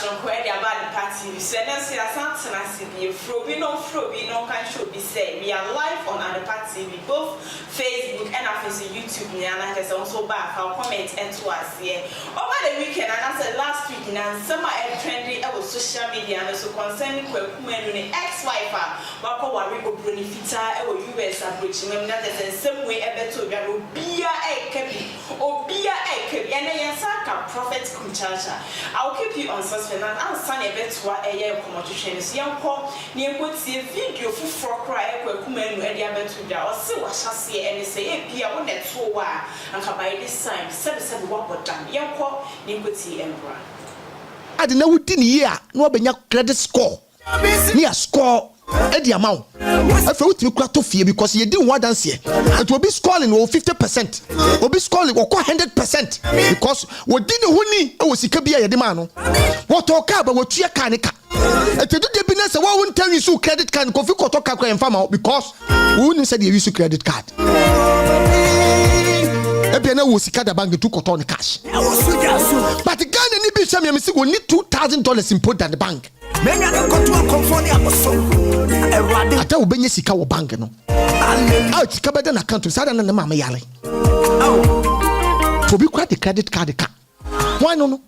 from query about the party. Send us here something as if you frobi no can show be say we are live on the party we both Facebook and after YouTube and has also back our comment and to us here. Over the weekend and I said last week and summer trendy social media and so concerning Kwaku Manu ex-wife wako wari obroni fita US abridge that is the same way ever to Obia Ekebi and Yasaka Prophet Kumchacha. I'll keep you on suspense and I'll send a bit to a year competition. So young Paul near put see a video for cry Kwaku Manu and Yabetuda or see what shall see and say a beer on that so and by this time 7 what done. Young Paul near put see Emperor. I didn't know what in here no be credit score. Near score the amount. I felt you got to fear because you didn't want to see it will be scoring over 50%. Will be scoring or 100% because what didn't win was a cabia demand. What talk about what you can. If you do the business, I won't tell you so credit card coffee or talk and farm out because who wouldn't say you use a credit card. Ebiana was the bank to cut on cash. But the Ghana need be some will need $2,000 in put at the bank. I tell Benny Sika bank no. Out covered an account to Sadan and the Mama Yali. For be quite the credit card. Why no?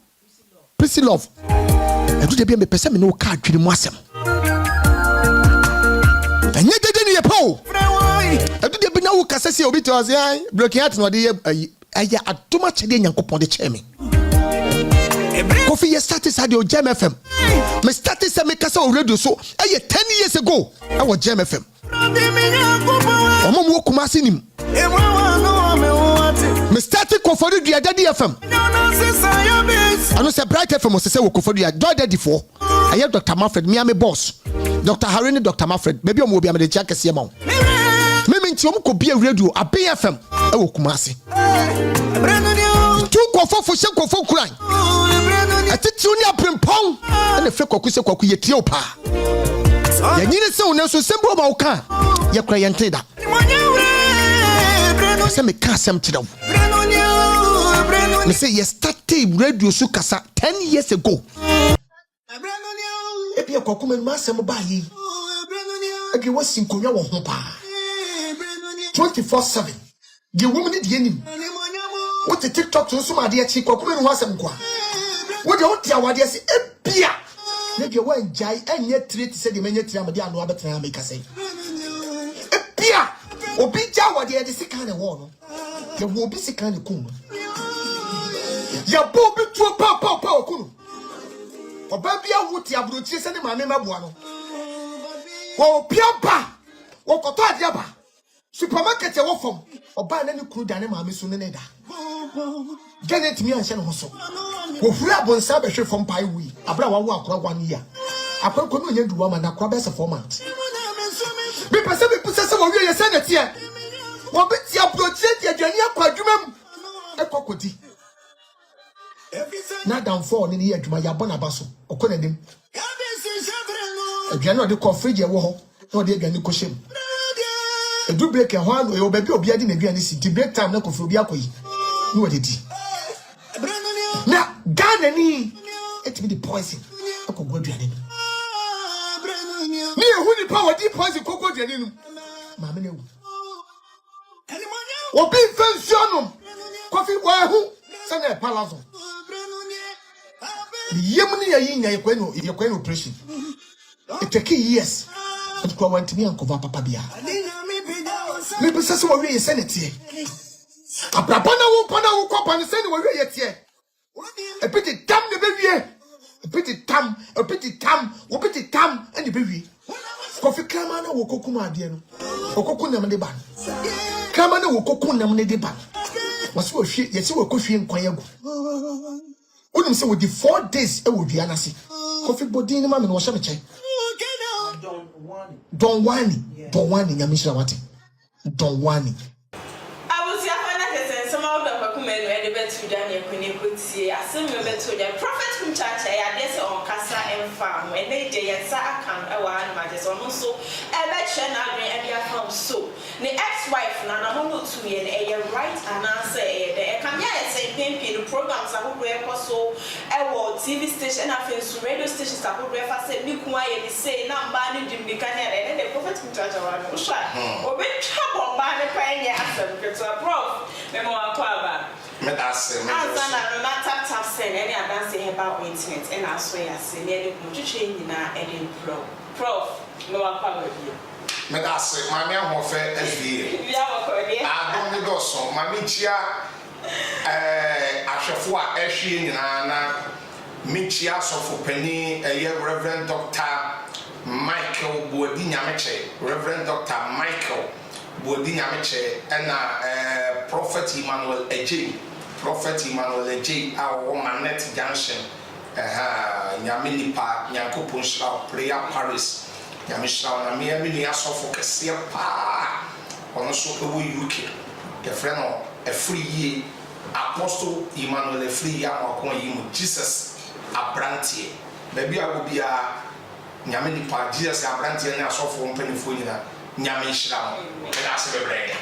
Prissy love. I do the be a person no card to the Massam. And yet they didn't pole. I do the no Cassasi obituas, blocking out no dear. I had too much again upon the chairman. Coffee status had your Jam FM. My status I make us already so 10 years ago. I was Jam FM. Mom woke my him. My static for the Daddy FM. I know say Bright FM was say for the Daddy for. I have Dr. Manfred, me am a boss. Dr. Harry, Dr. Manfred, maybe I'm be the jacket amount. Maybe you could be a radio, a BFM. I will Kumasi. 2 for shame for crying. I think you near Primpong and the fake Kwaku Yetiopa. You need a sound so simple about car. You're crying trader. I say, me can't some to them. I say, you started radio Sukasa 10 years ago. If you're Kwaku Master Mobai, I give us in Korea 24/7. The woman did yen. What the TikTok to some idea chick or woman was some qua. What the old Yawadia say, a beer. Maybe you were jay and yet treat said the many Tramadia no other make us say. A beer or be Jawadia the second one. You will be second of kum. Your bobby to a papa kum. Or baby, I would have brought you sending my member one. Oh, Piapa or Kotadiaba. Supermarket you walk from or buy any crude animal Suneda. Get it to me and send also. Who flab on Sabbath from Pai we, Abrawa walk 1 year. I can't go to woman a crab as a 4 months. Be Pacific possessor of your Senate here. What bits your project, your Jania Quadrum? A cockody. Not down 4 in the year to my Yabana Basso or Conadim. If you're not the coffee, you won't, no, they can go shame. A do break a one or baby or bearding again is to break time, no coffee. No, what did he? Now, Ghana, it be the poison. I could go to an enemy. Near who the power deep poison cocoa to an enemy. Mamma, or be fancy coffee, wahoo, Sunday Palazzo. Yemini, your queen operation. It took years. And go went to me and cover Papa Bia. Maybe some of you send it here. A Brabana won't cop and send away yet here. A pretty tam the baby. A pretty tam, or pretty tam, and the baby. Coffee Kamana will cookuma dear. Or cocoonam de ban. Kamana will cocoonam de ban. Was for shit, yes, you were coffee and quiet. Wouldn't say with the 4 days, it would be anasi. Coffee bodine, mamma, was a check. Don't want it. Yamisha Wati. Don't want it. I was your fan some of the Kwaku Manu and the bed to Daniel Queen could see. I assume you bet to the Prophet Kumchacha, I guess on Casa and Farm, when they day and Sa account a while, my just almost so. I bet you not bring any account so. the ex-wife na na mo no 2 year na right and answer the can ya say pimpi the programs aho do so TV station and radio stations aho do say me ku aye ni say na mba ni dim nika na the prophet Kumchacha wa no sha obi twa bomba ne pa nya asem keto prof me mo akwa ba me that's Azana na tap say any adan say about internet and aso ya say ne ku twetwe nyina eden prof me wa kwa ba bi me that's mami ahofe SDA ya wa ko bi adom ni doso mami chia ahwefo a ehwe nyina na michia sofo pani Reverend Dr. Michael Bodi Nyameche Reverend Dr. Michael Bodi Nyameche and Prophet Emmanuel Ejay our Manet Junction Nyaminipa Nyankopon Shra Prayer Paris Nyamishra na me ni asofo kese pa ono so ewo UK the friend of a free year Apostle Emmanuel a free year akon yi mu Jesus abrantie baby agobia Nyaminipa Jesus abrantie na asofo mpanifo nyina Nyamishra mo na asebebre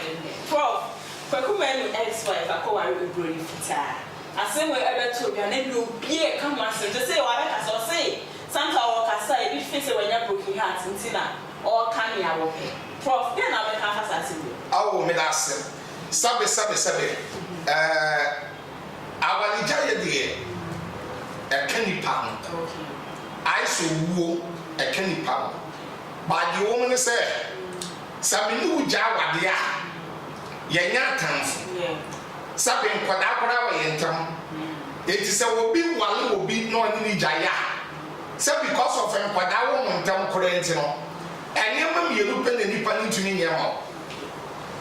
prof Kwaku Manu ex-wife akọwari obroni fita asem we ebeto bia na bi obie kama se to say wa ka so say santa o ka say bi fi say wanya broken heart ntina o kan ya wo prof then na be ka fasa se bi awo me da asem sabe awali jaye de kanipa ho okay I so wo kanipa ho ba di wo me say sabe ni wo ja wade a yenya kanfo sabe nkwada akora wa yentam enti se obi wale obi no ni jaya se because of nkwada wo montam kora enti no enema mienu pe na nipa ni ntumi nyema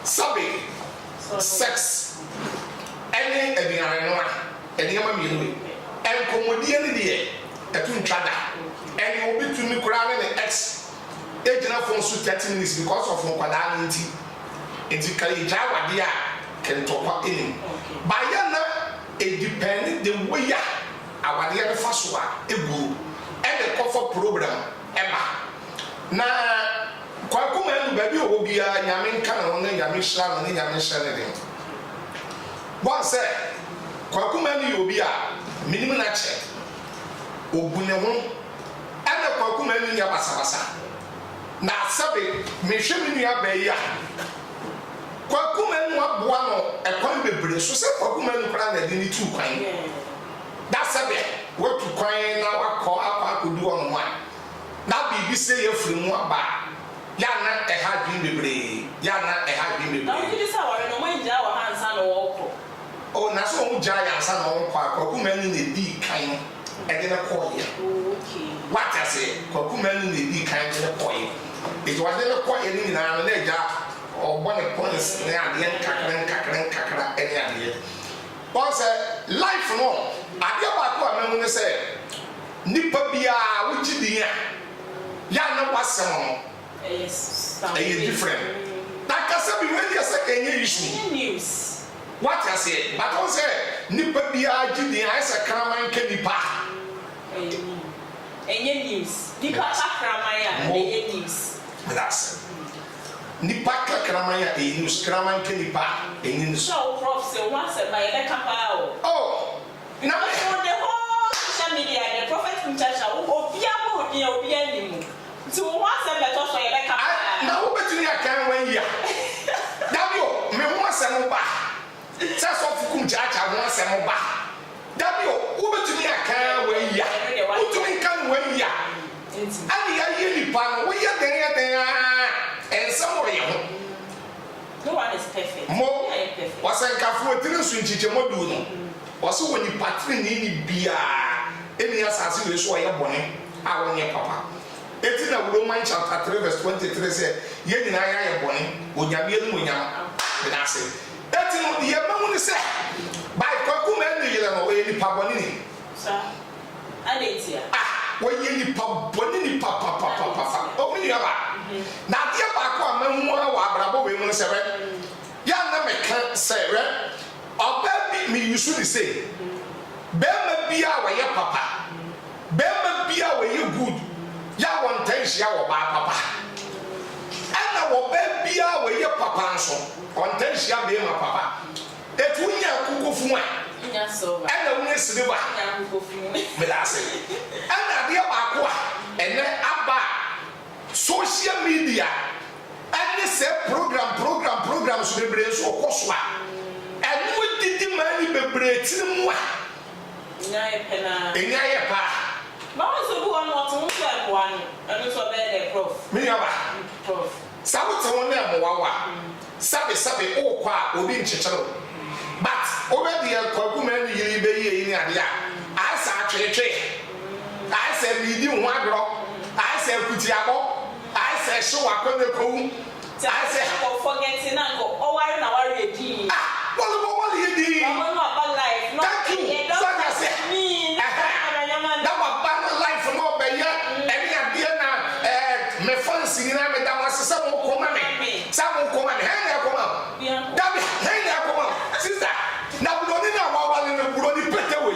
sabe sex ene aduane no a enema mienu enkomodie ni de etu ntwada ene obi tumi kora ne ex ejina for so 30 minutes because of nkwada nti enti kali jawade a kentopa enim baya na e depend the way ya awade ya fa so a egu e de cover program eba na Kwaku Manu baby obi a nyame nka na no nyame hira no nyame hira ne dem bon say Kwaku Manu obi a minimum na che obune ho ana Kwaku Manu nya basabasa na sabe mehwe minu abayi a Kwaku Manu aboa no ekwan bebre so se Kwaku Manu kra na de ni tu kwan da sabe what to kwan na wakọ akwa kodu ono ma na bibi se ye firi mu aba ya na eha bi bebre na we say ware no man ja wa hansa no woko o na so mu ja ya hansa no woko Kwaku Manu na di kan e de na ko ye okay what I say Kwaku Manu na di kan de na ko ye it was de na ko ye ni na na ja or one points near the end, kakra, any idea. Once life no, I get back to a man say, Nippa Bia, which is the Yana was some, yes, different. That can be when you say news. What I say, but also Nippa Bia, Judy, I say, Kraman can be pa. Any news, Nippa Kramaya, any news. That's nipa kakramanya news kraman ke nipa enin so prof say once by the kapao oh now on the whole social media the prophet Kumchacha obia mo di obia nimu so once by to so the kapao na wo betuni akan wan ya dabio me ho asem ba sa so Kumchacha ho asem ba dabio wo betuni akan wan ya wo tumi kan wan ya ani ya ye nipa no wo ya den and somewhere no one is perfect mo wasan kafu tiri su nchiche modu no waso woni patri ni bia eni asase we so ya bone a wonye papa eti na Romans chapter 3 verse 23 say ye nyina ya bone onyame enu onyam be na say eti no ye mamu ni say by Kwaku Manu yele no we ni pa bone ni sir adetia wo ye ni pa bone ni pa o mi ya ba na dia ba ko amahu wa abrabo we mu se re ya na me kan se re oba bi mi yusu ni say be ma bia wa ye papa be ma bia wa ye good ya won tan hia wo ba papa ana wo be bia wa ye papa so contentia be ma papa etunya kukufu a nya so ba ana unye silver nya kukufu me da say ana de ba ko a ene aba social media and say program so bebre so okoso a enu didi mani bebre tinu a nya ye pena enya ye pa ba so bu on what mo so e one enu so be the prof me ya ba prof sabu te won na mo wawa sabe o kwa obi nchechero but over the Kwaku man yiri be yi ni ade a asa atwetwe asa bidi ho agro asa kutiabo asa hye wakone kowu asa ko forget na ko o wari na wari edi wali edi no about life no so that say me na ba life no be ya eni ade na me fancy na me da wasesa mo koma me sa mo koma me hen ya koma dabi hen ya koma sister na buloni na wawa ne buloni pete we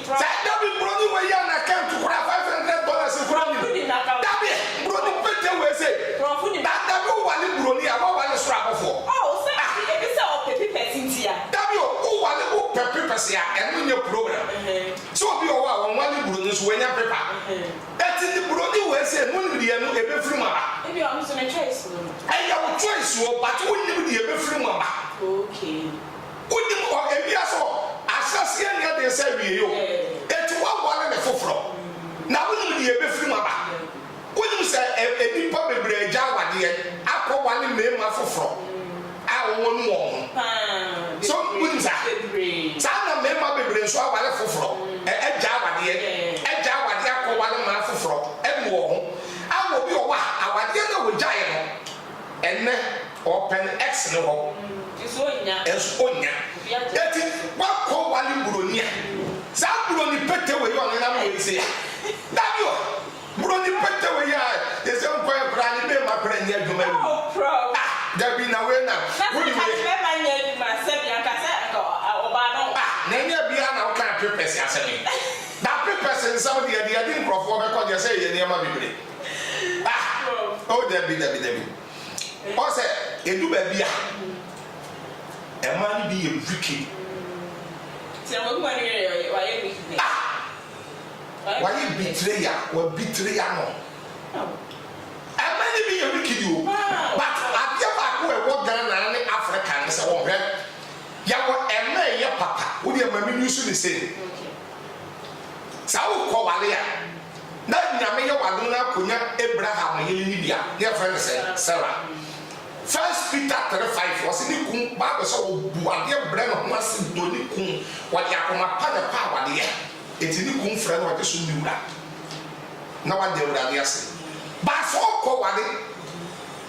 sa dabi buloni we ya na kan to kura $500 kura ni dabi buloni pete we say dabi wali buloni a wali sura bofo oh say e be say o pepe person tia dabi o wali o pepe person a enu nye program so bi o wa wali buloni so we nya paper eti ni buloni we say no ni de no e be firi mama e bi o so me choice no e ya o choice o but o ni de e be firi mama okay udim o ebia so asase anya de say wie yo etu wa wale ne foforo na unim de e be firi mama unim say enipa bebre agya wade akọ wale mema foforo a wonu won so unim sa na mema bebre so wale foforo agya wade akọ wale ma foforo e wo ho awo bi o wa awade na wo gyae no enne open x ne ho Esonya. Eti wako wali buronia. Sa buroni pete we yo na mo ise. Dabio. Buroni pete we ya. Ese nko e kra ni be ma kra ni adwuma ni. Oh pro. Dabi na we na. Wo di we be ma nya adwuma se bia ka se oba no. Na nya bia na o kan papers ya se ni. Da papers in some the nkrofo be ko je se ye niam bibre. Oh dabi. O se edu ba bia. A man be a wicked. So what you why you wicked? Why you betrayer or betrayer no? A man be a wicked you. But I never go walk down an African so on. Ya wa eme ya papa. Wo de mami nusu ni say. Sa wo ko wale ya. Na nyame ya wado na konya Abraham ye ni bia. Ye friend say Sarah. First Peter 3:5 was in the Bible so buade brand of massive doni kun what yakoma pa the power there it in the kun friend what so niura na what they would have say but so ko wade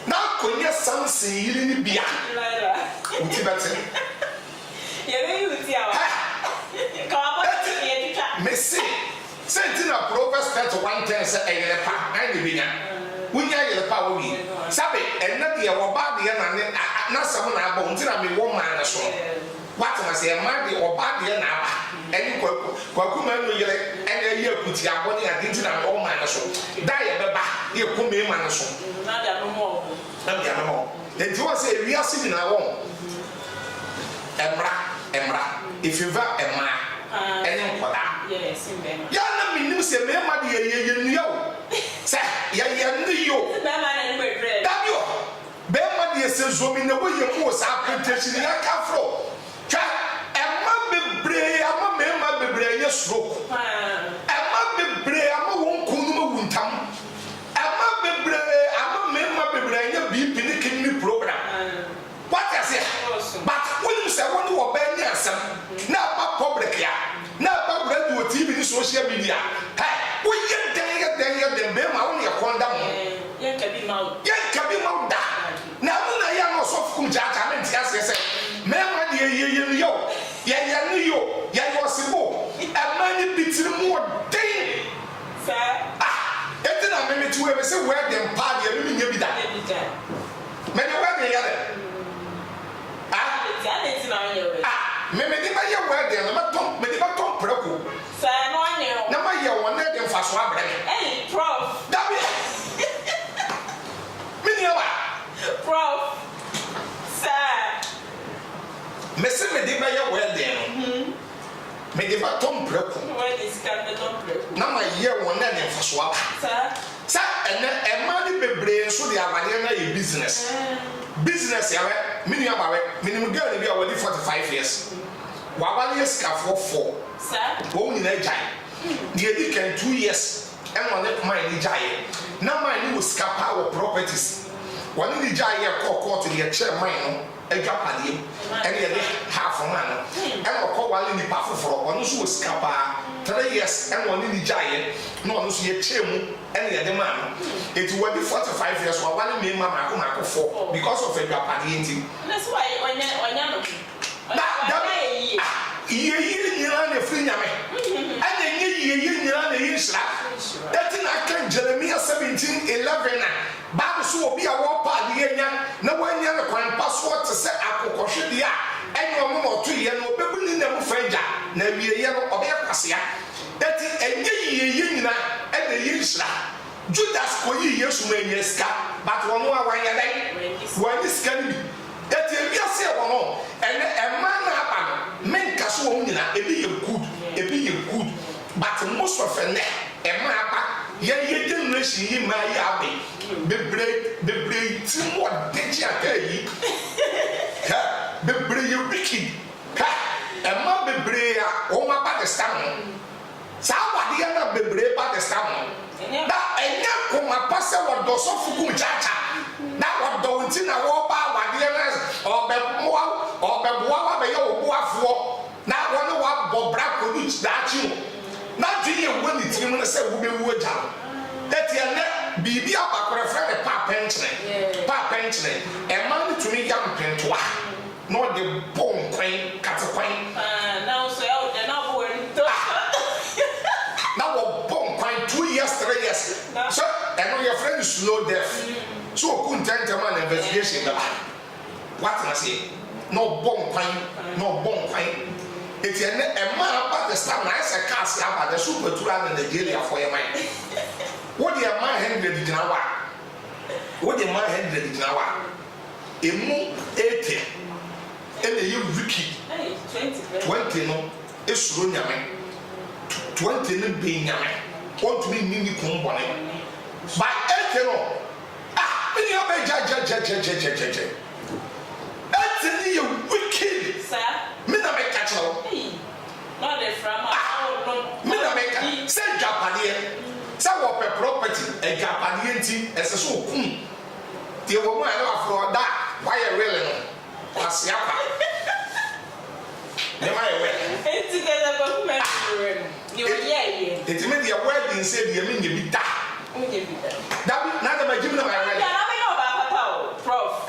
na konya something yiri ni bia uti bete ye be uti awa ka wa ba ye twa me say na Proverbs 31:10 say eyele pa na de binya wunya yele pa wo bi sabe enna de wo ba de na sam na aba untina me wo man so what ma say ma de wo ba de na aba eni Kwaku Manu yele ene ye akuti abode adinti na wo man so da ye beba ye ko me man so na dia no mo enti wo say wi asimi na wo emra if you va emma ene nkoda yes imbe ya na minim se me ma de ye nuya o se ya nuyo be ma na ni bebre dabio be ma de se zomi na wo ye ko sa presentation ya ka fro twa emma bebre ama me ma bebre ye stroke emma bebre ama won kunu ma wuntam emma bebre ama me ma bebre ye bp ni kidney program what I say but when you say when you obey asem na ba public ya na ba radio TV ni social media hey we get dem be ma won ye konda mo ye ka bi ma da na na ya no so Kumchacha me ntia se me ma de ye yo ya ni yo ya yo sibo e ma ni bitiri mo den sir etina me tuwe be se we dem pa de me nya bi da me de we de ya de me di ba ye wa de na tom me di ba tom preko sa no anyo na ma ye won na de fa so abre eh prof dabi me ni ba prof me se me de ba ye wedding me de ba tom preku when is can the tom preku na ma ye won na ne mfaso aba sa ene e ma ni bebre so de awade na ye business ya we me nua ba we minimum girl ni bi awadi 45 years wa wale skafo 4 sir wo ni na jai die di kan 2 years e won ne mine ni jai na mine ni wo skapa wo properties won ni jai ye court de ye chair mine no edwapade ene ye de half man no e wo ko wale ni pa foforo won so wo skapa 3 years e won ni jai no won so ye chair mu ene ye de man it will be 45 years wa wale me mama ko ma ko 4 because of edwapade enti that's why onya no ye nyina na free nyame anya ye nyina na yisra that na kan Jeremiah 17:11 na Bible so obi a wo pa de nya na wanya na kwan passport se akokohwede a enye omo mo to ye no obebuni na mu fanja na wiye ye no obe kwasea that enye ye nyina na yisra Judas ko yi Yesu ma nyeska but wono a wanya dai wani ska ni that we are say wono and a man aba men kaso wo nyina ebi ye good but most of them e man aba ye generation yi ma ya be bebre ti mo deji aka yi ha bebre ye wicked ha e ma bebre a o ma ba the stam sa wade ya na bebre ba the stam da enya ko ma pase wo do so fu Kumchacha na wo do nti na wo ba wade ya na obebuwa be ye obuafo na won wa bobra produce dachi na dwie wo ni tirim na se wo be wo ja that ye na bibi abakore fra de pa penchene e ma ni tumi ya mpentoa no de bon kwan katekwan now so out there now go into na wo bon kwan 2 years 3 years so and no your friend slow death so ku ntente man investigation da what na say no bon kwan etienne e ma ba the star na ese cast aba the super tour na Nigeria for your mind what the man 100 dinawa what the man 100 dinawa emu 80 ene ye wiki 20 no esuro nyame 20 no be nyame want to be nini kumbone by 80 no me ya be ja Anthony, you wicked. Sir? Me na make catch now. Not the from me na make say Japanese. Say what per property a Japanese team as a so the woman afro that why you really no. Kwasi apa. Never away. It's together but men. You yeah. It mean the wedding say the mean you be da. That na the majim na my wedding. Yeah, I know about Papa, Prof.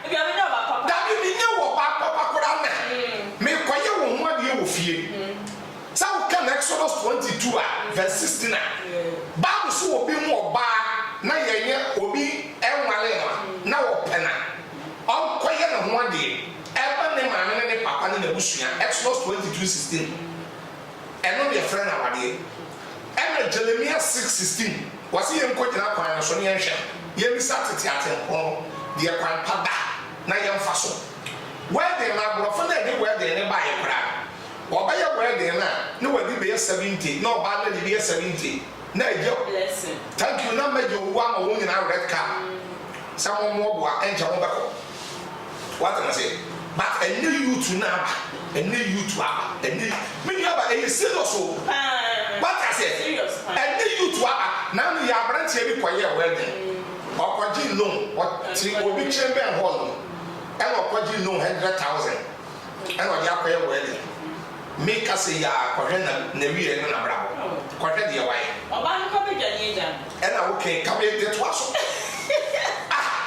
If you know about Papa. That you know about Papa Kurana. Me kwaye wo ho ade wo fie. Sao kan Exodus 22 verse 16. Bible so obi mu oba na yenye obi enwale na wo pena. On kwaye na ho ade. Eba ne ma ne papa ne busua. Exodus 22:16. Eno be friend awade. Ena Jeremiah 6:16. Wasi yem ko jina kwan so ne yenhwe. Yem satete atenko de kwan pada na yem faso. Wedding na brofo na de wedding ne ba ye kra. Obaye wedding na ne wadi be 70. Na oba na de 70. Na eje blessing. Thank you na mejo wa ma wo nyina red car. Samo mo boa enja mo beko. What am I say? But a new youth na ba. A new youth aba. A new me aba e serious o. What I say? A new youth aba. Na no ya branch e bi koye wedding. Okwaji loan. What ti obi chembe hall. E okwaji loan 100,000. E no ya koye wedding. Make us say ya kwahwe na wiye no na brabo. Kwahwe de why. Oba no ko be dwane jan. E na okay, come here get waso.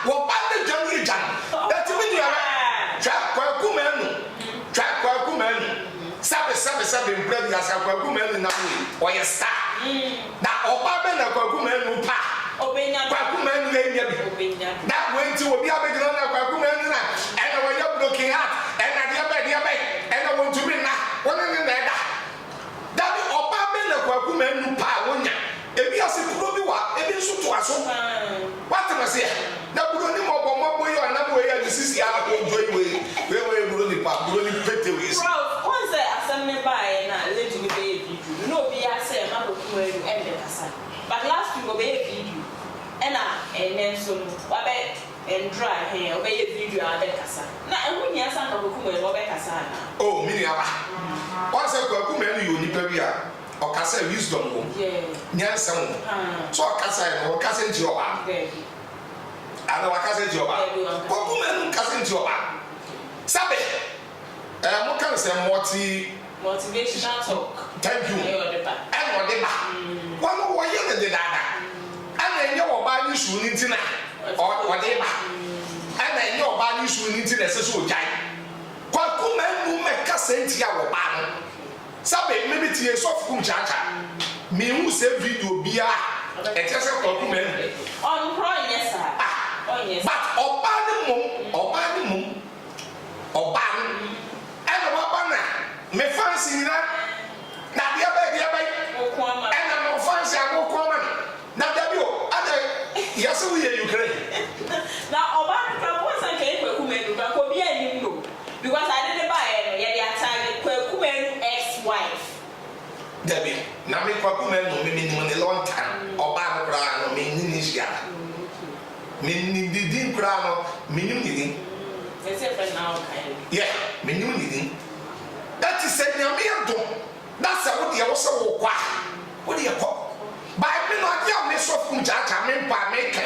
Wo ba de dwane jan. That mean you are Kwaku Manu. Sabe bread ya sa Kwaku Manu na we. O ye star. Na oba be na Kwaku Manu pa. Obenya. Kwaku Manu e nya bi. Obenya. That went to obi abegina na Kwaku Manu na. E na we ya broken heart. E na dia be. E na want to be na. Wona ne na da. That oba be na Kwaku Manu pa wonya. Ebi ase kuro bi wa, ebi nso to aso. What am I say? Na buro ni mo yo na bo ya disisi ala ko joy we buro ni pa buro ni for video. And then so wabe and dry hair obey video abekasa. Na ehun ya san ko kuma e obekasa na. Oh, mini aba. Once a Kwaku menu you nipa bia o kasa wisdom go. Yeah. Nyansa mo. So o kasa nti oba. Ana wa kasa nti oba. Kwaku menu kasa nti oba. Sabe. Mo kan say motivational talk. Thank you. And odeba. One wo ye ne de dada. Ana enye oba ni su ni ntina. Odeba. Ana enye oba ni su ni ntina se so ojai. Kwaku menu me kasa nti a wo ba no. Sabe maybe tie so Kumchacha. Me hu se video bia. E tell say Kwaku menu. On pro yes sir. Oh yes. But oba ni mum. Oba and wabana me fancy na dia bai and no fancy go come na dabio ada yaso we Ukraine now oba ka was an ke Kwaku menu ba ko bia ni no because I didn't buy no ye dey attack Kwaku menu ex-wife Debbie na me Kwaku menu me ni long time oba no kra no me ni sia me ni didin kra no me ni yeah, minimum. That is said, that's a what you also walk. What do you call? By me not young, Miss of Kumchacha, me by make a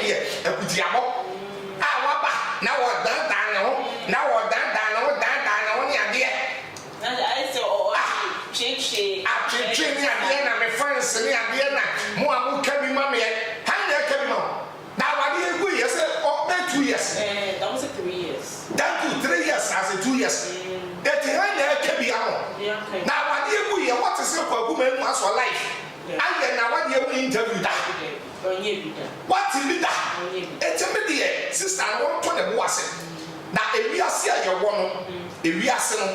Kutiamo. Now what done, now what done, only idea. I saw Chichi, and my friends, and Vienna, more can be mammy, and there can be more. Now, I didn't go yes, 2 years. That was 3 years. That to 3 years as a 2 years. That can be out. Now, what do you do? What is your woman was for life? And now, what do you interview that? What is that? It's a media sister. I want to the was it. Now, if we are seeing your woman, if we are seeing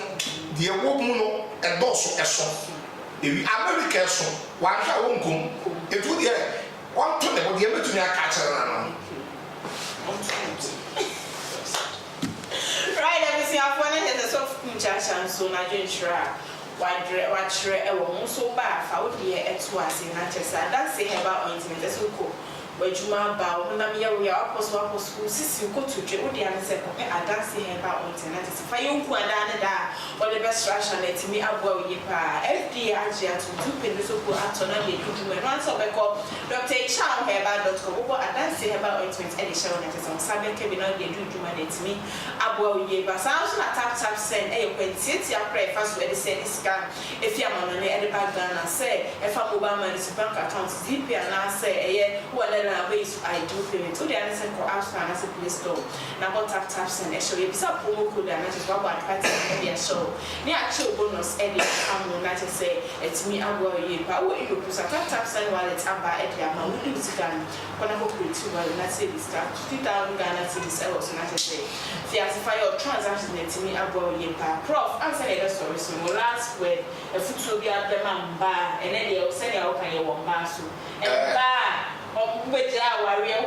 the woman and also a son, if we are very careful, one shall won't come. It would be one to the able to catch her. Right, everything I've wanted is a soft Kumchacha and so I didn't try. Watch a woman so bad. I would be at twice in Manchester. That's say about ointment. That's so cool. Where you ma bow, when I'm here, we are supposed to school. Since you go to jail, what the other said, I don't say about ointment. If I don't go down there, or the best ration, let me up where we are. FDA, Asia to 2 pennies of autonomy to do my runs of a call. Dr. Chow, about.com. What I don't say about ointment, any show that is on Sabbath, can not they do my net to me. Up where we are. Sounds like tap send a when city up breakfast where they say this guy. If you're on the background, I say, if I'm Obama is bank account, DP, and I say, well, ways I do payment to the answer for app and as a play store. Now got taps and actually it's a promo code and I just want to party and show. The actual bonus edit I'm not to say it's me I'm going but what you put taps and while it's up by Eddie I'm willing to gun when I go to well not say this start 2,000 Ghana cities I was not to say. Fiasify your transaction to me I'm going Prof answer the story so last word a foot be at the man bar and then they'll send you out your one bar so and bar which I worry and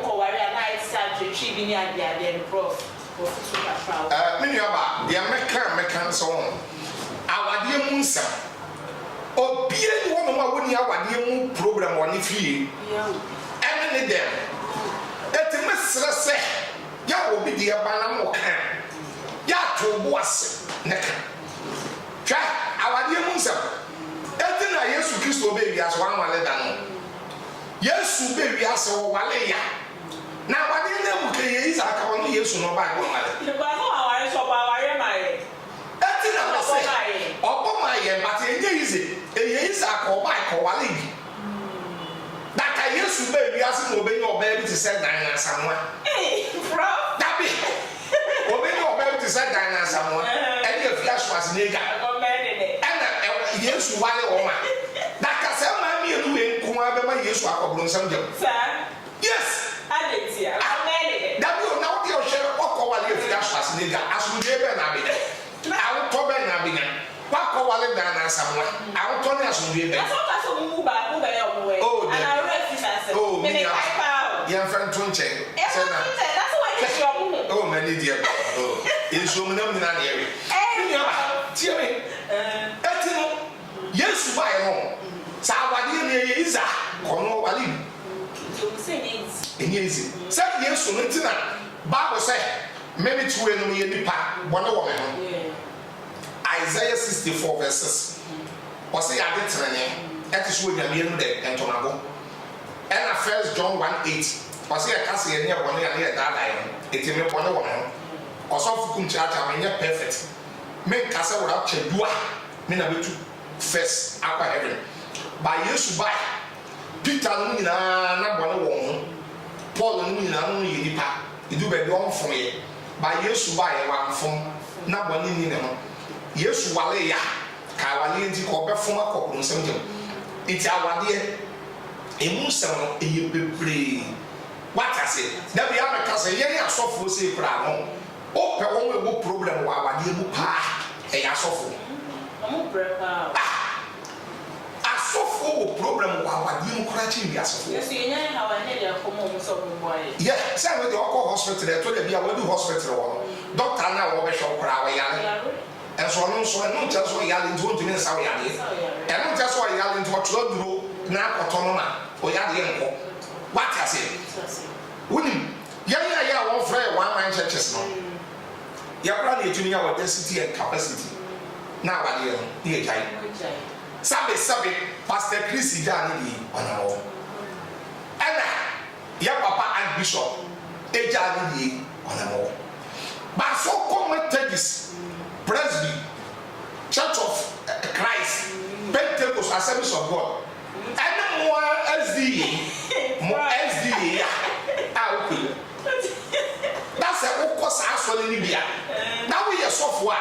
I start to achieve in the prof. Many about the American song. Our dear Munsa. Or be any woman when you have a dear program on if you and them. That the Mr. say, ya will be the Abanamo can. Ya to was neck. Try our dear Munsa. That thing I used to kiss to baby as one letter. Yes, baby, I saw Waleya. Now, what do you know? Is I can't use no back on my head. That's it, I'm saying. Upon my end, but it is a call by Kowali. That I used to baby, I said, obey your baby to set down someone. Hey, bro. That be obey your baby to set down someone. And your flash was nigger. And yes, Wale woman. That can sell my meal doing Kumaba, yes, yes, I did see. that will not be your share of Kowali flash was nigger as we never nabby. I will probably nabbing. What Kowali than someone? I will turn us to be there. Oh, and I read this as oh, young friend Tunche. That's why oh, many dear. Oh, in so many area. Tell me, yes, by home. Sawadi is a Kono Wali. easy. Say yes, so nothing. Bible say, many two and me any part, one woman. Isaiah 64 verses. Was say I did training. That is what you're in there and Tonago. And at 1 John 1:8. Was say I can't see any one year that I am. It's a one woman. Or some Kumchacha, I mean, perfect. Make Casa without Chedua. Mina be to first aqua heaven. By years by Peter na one woman. Paul Nina no yipa. You do be one for me. By years by one from na one in him. Yes, Waleya. Kawali and Tikobe from a couple of something. It's our dear. A musam a you what I say? Now we have a cousin, yeah, so for say, Bravo. Oh, the only problem while I do pa a yasofu. A sofu problem while I do crashing yasofu. How I need a home so boy. Yeah, same with the Oko hospital, I told you I will do hospital. Doctor now over shop for and so on, so I don't just want yelling to me, Saudi. And not just want yelling to what you do now, autonoma or yelling. What I say? Wouldn't ya one friend one man churches no. Ya plan to me our density and capacity. Now I hear Jai. Sabe, Pastor Chris Jani on our. And ya papa and bishop, Ejani on our. But so common this Presby, Church of Christ, Pentecost Assemblies of God. And more SDA, more SDA. That's a what course I saw in Libya. Now we are software.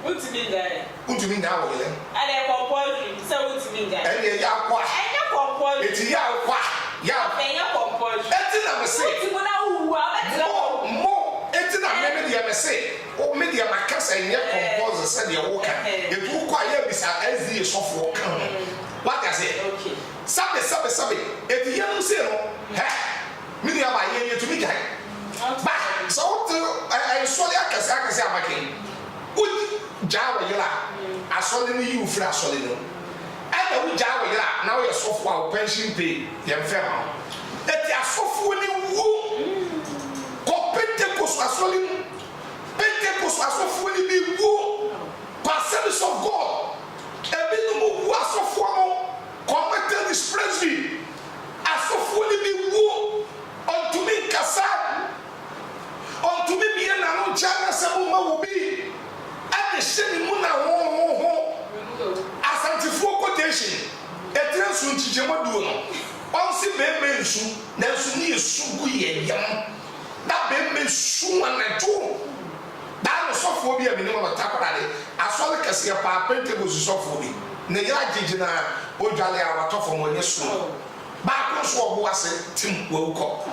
What do you mean that? What do you mean now? And I compose so what do you mean that? And you are quite. And you compose. It's ya quite. Ya. And you compose. That's it. I'm saying. More. It's not maybe I'm saying. Oh, maybe I'm a cast and you compose said you're walking. It will quite be as software. What I say? Okay. Sabe. If you don't say no, me ya ba ye to me guy. But so I saw ya kasa amake. Would jawa yela. Asole ni you free asole no. And we jawa yela now your software pension pay dem fema. Et ya software ni wu. Ko Pentecost asole. Pentecost software ni bi wu. Assemblies of God. Ebi no wu software. Committed this Presby. Asofo ni bi wu. Unto me kasa. Unto me be na no chana sabu ma wo bi. And the sheni mu na ho. Asantifo quotation. Etre su nchichemo duo no. Onsi bembe nsu, na nsu ni esu gu ye yam. Da bembe su anato. Da no sofo bi abi ne mo takorade. Asole kase ya pa Pentecost sofo bi. Ne ya jijina odwale awatofo mo nyesu. Ba ko so obo ase tim wo ko.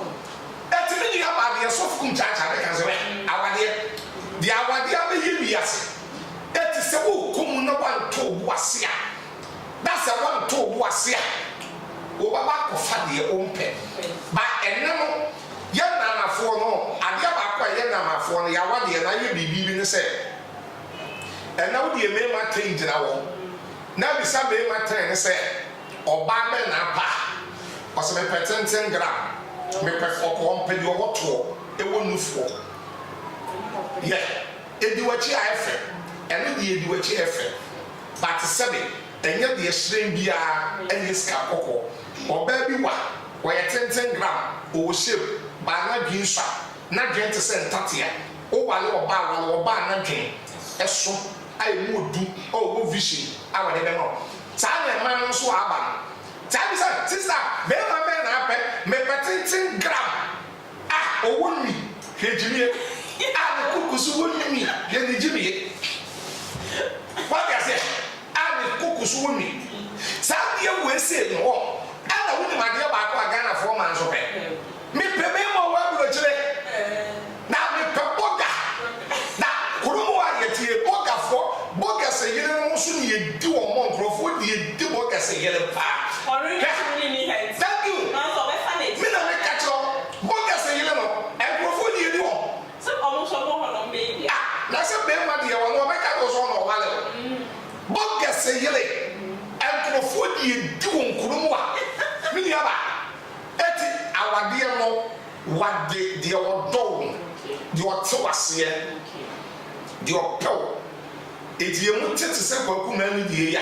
Etimi ni aba de sofu Kumchacha de kan se we awade de awade aba yemi ase. Eti se wo komu na wan to obo ase a. Da se wan to obo ase a. Wo baba ko fa de o mpe. Ba enemo ya na nafo no ade aba ko ya na nafo no ya wade na ye bibi ne se. Ena wo de me ma tin jina wo. Na bi sa be ma tin ne se oba be na pa. Parce que me pète 10 grammes. Me pète on peut dire auto et on nous faut. Yeah. Et di wachi afa. And di di wachi afa. But sabe, enye di esren bia ene ska kokko. Oba bi wa 10 grammes o shape ba na dwin swa. Na dwin te se ntatia. O wale oba na dwin. Eso ai mu odu o go vision awade be no. Sa na man no so aba. Tell sister, me na pe me 10 gram. Ah, o woni hejimi. Ah, kukusu woni mi, ye ni jimi. What I say? Ah, kukusu woni. Sa dia we say no. Ana woni ma dia ba ko Ghana for man so pe. Me pe me mo wa bro chire. Na me pe boga. Na kurumu wa ye tie boga for. Boga se yele no so ni ye di wo mo nkrofo di di boga se yele pa. Thank you. Me na me catch up. Boga say you know. And profile you do. So almost on baby. Ah, na say be ma dia won make ka so no wale. Boga say you and profile you do nkurumu a. Me ni aba. Eti awade no what the odo the otwase the opel eti emu tete se Kwaku Manu die ya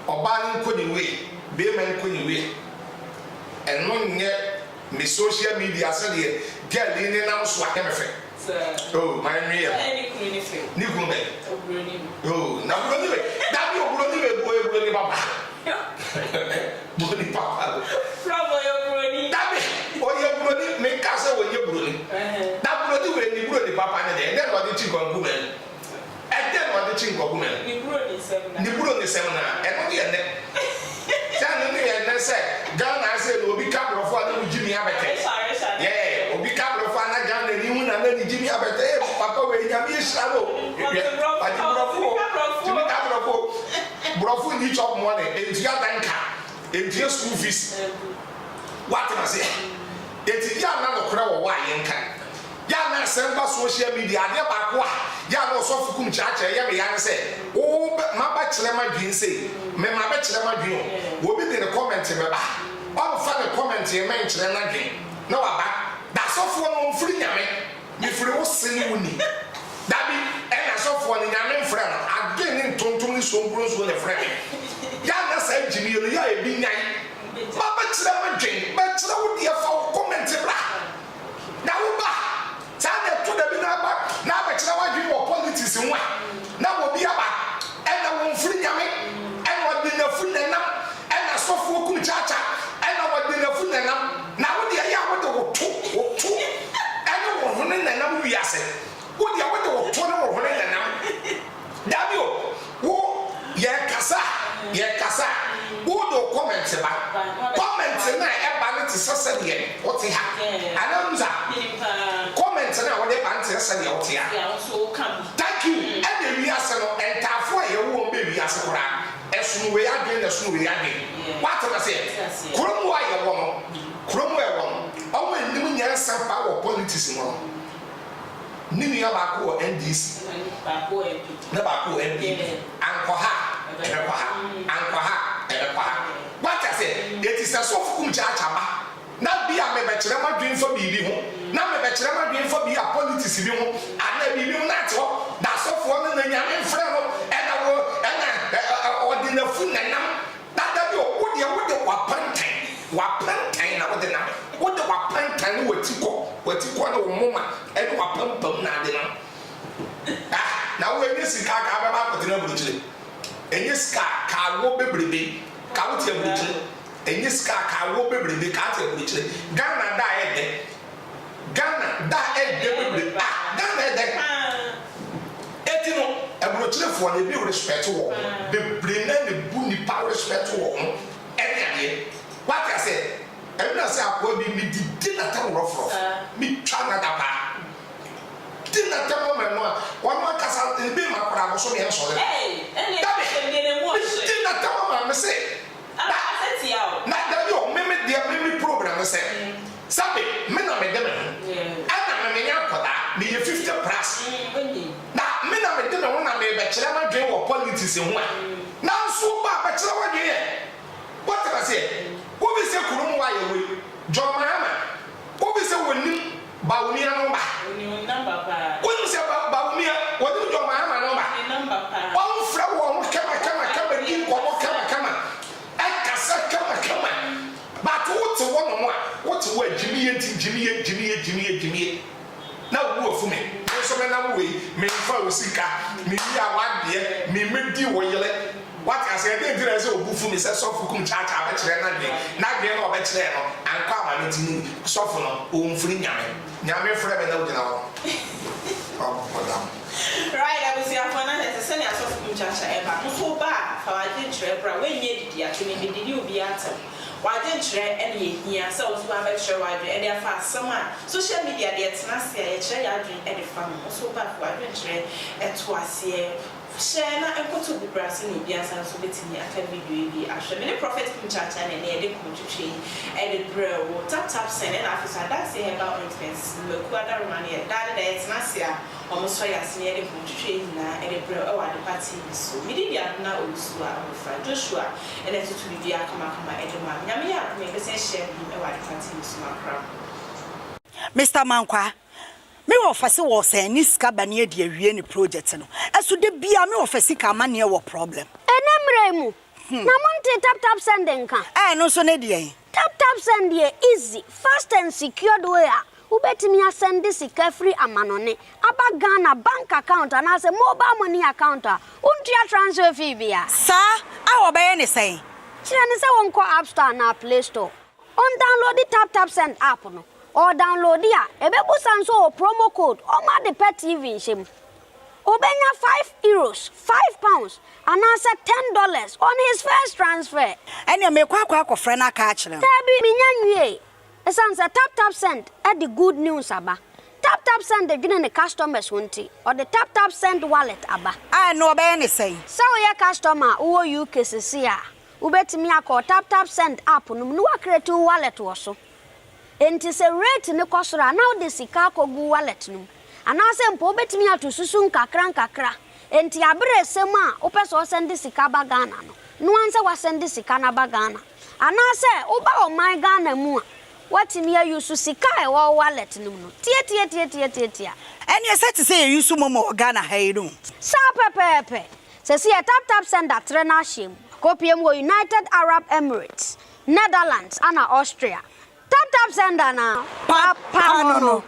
oba nko ni we be man nko ni we eno nye me social media se de girl ni na so akemefe oh my real ni gumbe oh na broni we da bi obroni we broni baba broni papa bravo yo broni da bi o ye broni me ka se wo ye broni da broni we ni broni papa ne de den o de chi Kwaku Manu e den o de chi Kwaku Manu ni broni semna e no de ne Sanu ni ene se Ghana se no obi ka brofo na ujimi abete. Yeah, obi ka brofo na Ghana ni hu na ni jimi abete. Papa we nya mi sharo. Pati brofo. Jimi ka brofo. Brofo ni chop money. Entia danka. Entia school fees. What na say? Enti ya na no kra wo wa yenka. Ya na semba social media ade ba ko a ya no so fukum chacha ya me ya ne se o ma ba kire ma dwin se me ma ba kire ma dwin o bi de ne comment me ba o fa ne comment e me kire na dwin na wa ba da sofo no mfiri nyame me firi wo sene woni da bi e na sofo no nyame mfiri no ade ne ntontom ni so mbro so ne firi ya na sa jimi no ya e bi nyan ma ba kire ma dwin ba kire wo de fa comment bra na wo ba Sana to the binaba, now but I want you politics in one. Now will be about and I won't free yammy, and what did the food and I saw for Kumchacha, and I what did the food and now the Ayah with the two, and I want and I will be asset. Would you want to turn over and now? Dabio, who, ye casa, who do comments about comments and I about it is so again. What he had, I know. Na wode pante se de otia ya so come thank you and the we ase no entafo ye wo be we ase kora esunu we adwen na sunu we adwen what na say krom wa ye wo no krom we wo no o we nim nya sampa wo politics no nimi ya ba ko NDC ba ko MP na ba ko MP anko ha what I say it is a so Kumchacha ba na bia me be kire ma dwen fo bibi ho na me be kire ma dwen fo bi a politics bi ho ana bibi ho na to da sofo no na nyame mfre no e na wo o de na fu na nam da bi o de wa pantan na wo de na wo de wa pantan no wati ko na wo moma e de wa pampam na de na na wo enye sika ka ba ba ko de na buruchire enye sika ka wo bebrebe ka wo te buruchire enye ska ka wo bebrebe ka te buruchire Ghana da ede bebrebe Ghana ede etino eburuchire fo na bi respect wo bebre na ne bu ni pa respect wo ede what I say na say akwa bi mi di na ta rofro mi twa na da pa di na ta mo no a wa ma kasa bi ma kora go so me so le ene di na ta mo ma say na da yo me program say sabe me na me dem ana me nya koda me 50 plus na me na me dem na me be kire ma dwen wo politics ho a na so ba be kire wa dwen what I say wo be say kurum wa ye we John Mahama wo be say wonim ba woni anu ba woni number pa wo say ba woni wo John Mahama no ba number pa wo fra wo kama ni ko kama but what one more what word Jimmy na wo fu me so me na we me fa osika me ya wade me medi wo yele what I say dey dire say obufu me say so fu Kumchacha ba kire na de no ba kire no anka ma me tinu so fu no o mfiri nyame frɛ me na wo gina wo madam right I was here for na say send us of Kumchacha eba so ba fa wa dey kire bra we nye didi atwe me didi obi atam wa dey kire ene ye hia say wo so ba kire wa dey ene afa asama social media dey tena se ya kire ya dey ene fa mo so ba wa dey kire eto ase share na enkoto bi brase ni bia san so betimi aka video bi ahwe me prophet Kumchacha na e dey komtwetwe e dey bra wo tap send na afisa that say about expense me ku ada romani e da dey tena se a omo so ya se e dey komtwetwe na e dey bra e wa the party so me dey dia na olusu a ofra Joshua e dey tutu bi bia kama e dey ma nyame ya me be say share bi e wa the party so makra Mr. Mankwa, me offer was a niska bania de awie project no. Eso de bia me offer sika mane wo problem. Enemremu. Na monte tap sending kan. No so ne de. Tap send ye easy, fast and secured way. Ubetimi send sika free amanone. Aba Ghana bank account and as a mobile money account. Untia transfer fee bia. Sir, I obey ne say. Chirani say won call App Store na Play Store. On download the tap send app no. Or download ya. Ebebu sanso promo code. Oma the pet TV shim. Obenya €5, £5, and answer $10 on his first transfer. And you make Kwaku friend a catch them. Tabi minyanwe. Esanse tap send at the good news aba. Tap send the giving the customers wanti or the tap send wallet aba. I know about any say. So your customer who you kesisia. Ubetimi akọ tap send app no no create wallet wo so. Enti se rate ne kosora now the sika kogu wallet no. Anase mpo betimi atosusu nkakra enti abere sem a opeso send sika ba Ghana no anse wa send sika na ba Ghana anase oba o my Ghana mu a watimi ayusu sika e wo wallet no tie And you said to say you use momo Ghana haydo sa pepepe se si tap send that trena shim kopiem wo United Arab Emirates, Netherlands and Austria. Tap send na papa no